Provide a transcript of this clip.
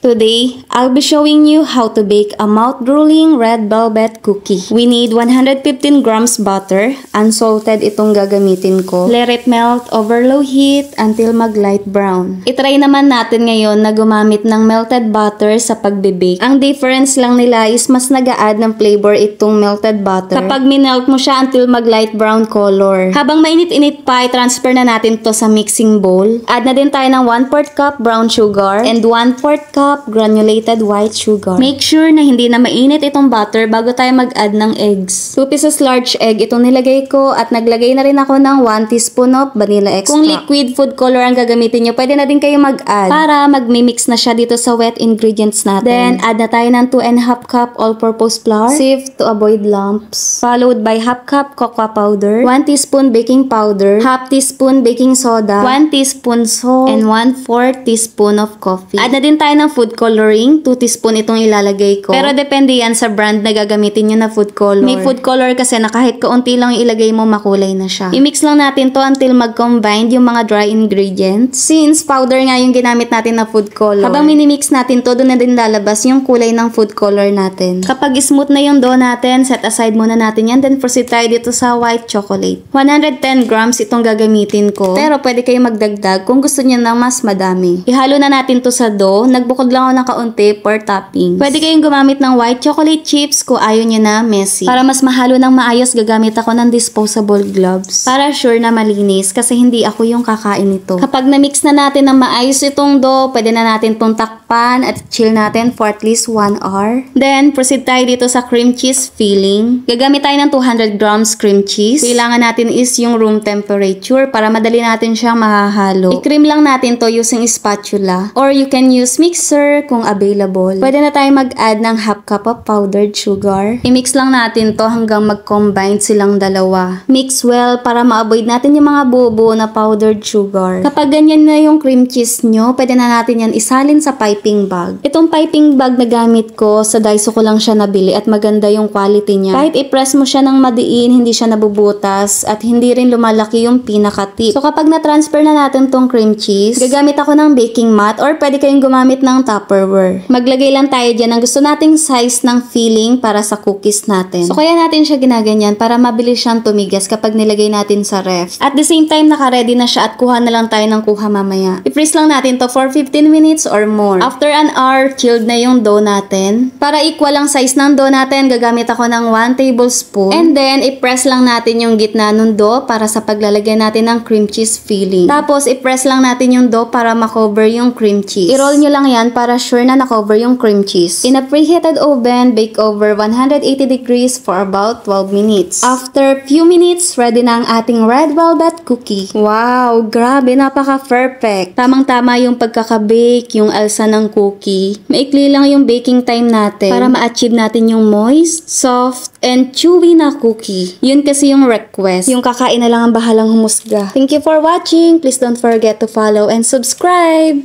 Today, I'll be showing you how to bake a mouth-drooling red velvet cookie. We need 115 grams butter. Unsalted itong gagamitin ko. Let it melt over low heat until mag-light brown. Itry naman natin ngayon na gumamit ng melted butter sa pagbe-bake. Ang difference lang nila is mas nag-a-add ng flavor itong melted butter kapag minelt mo siya until mag-light brown color. Habang mainit-init pa, i-transfer na natin to sa mixing bowl. Add na din tayo ng 1/4 cup brown sugar and 1/4 cup granulated white sugar. Make sure na hindi na mainit itong butter bago tayo mag-add ng eggs. 2 pieces large egg itong nilagay ko at naglagay na rin ako ng 1 teaspoon of vanilla extract. Kung liquid food color ang gagamitin nyo, pwede na din kayo mag-add para mag-mix na siya dito sa wet ingredients natin. Then, add na tayo ng 2½ cup all-purpose flour. Sieve to avoid lumps. Followed by ½ cup cocoa powder, 1 teaspoon baking powder, ½ teaspoon baking soda, 1 teaspoon salt, and 1/4 teaspoon of coffee. Add na din tayo ng food coloring, 2 teaspoon itong ilalagay ko. Pero depende yan sa brand na gagamitin nyo na food color. May food color kasi na kahit kaunti lang ilagay mo, makulay na siya. I-mix lang natin to until mag-combine yung mga dry ingredients. Since powder nga yung ginamit natin na food color, habang minimix natin to, doon na din lalabas yung kulay ng food color natin. Kapag smooth na yung dough natin, set aside muna natin yan. Then proceed tayo dito sa white chocolate. 110 grams itong gagamitin ko. Pero pwede kayo magdagdag kung gusto niyo ng mas madami. Ihalo na natin to sa dough. Nagbukod lang ako ng kaunti for toppings. Pwede kayong gumamit ng white chocolate chips kung ayaw nyo na messy. Para mas mahalo ng maayos, gagamit ako ng disposable gloves. Para sure na malinis kasi hindi ako yung kakain nito. Kapag na-mix na natin ng maayos itong dough, pwede na natin itong takpan at chill natin for at least 1 hour. Then, proceed tayo dito sa cream cheese filling. Gagamit tayo ng 200 grams cream cheese. Kailangan natin is yung room temperature para madali natin siyang mahahalo. I-cream lang natin to using spatula. Or you can use mixer kung available. Pwede na tayo mag-add ng ½ cup of powdered sugar. I-mix lang natin to hanggang mag-combine silang dalawa. Mix well para ma-avoid natin yung mga buo-buo na powdered sugar. Kapag ganyan na yung cream cheese nyo, pwede na natin yan isalin sa piping bag. Itong piping bag na gamit ko, sa Daiso ko lang siya nabili at maganda yung quality niya. Kahit i-press mo siya ng madiin, hindi siya nabubutas at hindi rin lumalaki yung pinaka-tip. So kapag na-transfer na natin tong cream cheese, gagamit ako ng baking mat or pwede kayong gumamit ng Tupperware. Maglagay lang tayo dyan ng gusto nating size ng filling para sa cookies natin. So kaya natin siya ginaganyan para mabilis siyang tumigas kapag nilagay natin sa ref. At the same time, naka-ready na siya at kuha na lang tayo ng kuha mamaya. I-freeze lang natin to for 15 minutes or more. After an hour, chilled na yung dough natin. Para equal ang size ng dough natin, gagamit ako ng 1 tablespoon. And then, i-press lang natin yung gitna ng dough para sa paglalagay natin ng cream cheese filling. Tapos, i-press lang natin yung dough para makover yung cream cheese. I-roll nyo lang yan para sure na nakover yung cream cheese. In a preheated oven, bake over 180 degrees for about 12 minutes. After few minutes, ready na ang ating red velvet cookie. Wow! Grabe! Napaka-perfect! Tamang-tama yung pagkakabake, yung alsa ng cookie. Maikli lang yung baking time natin para ma-achieve natin yung moist, soft, and chewy na cookie. Yun kasi yung request. Yung kakain na lang ang bahalang humusga. Thank you for watching! Please don't forget to follow and subscribe!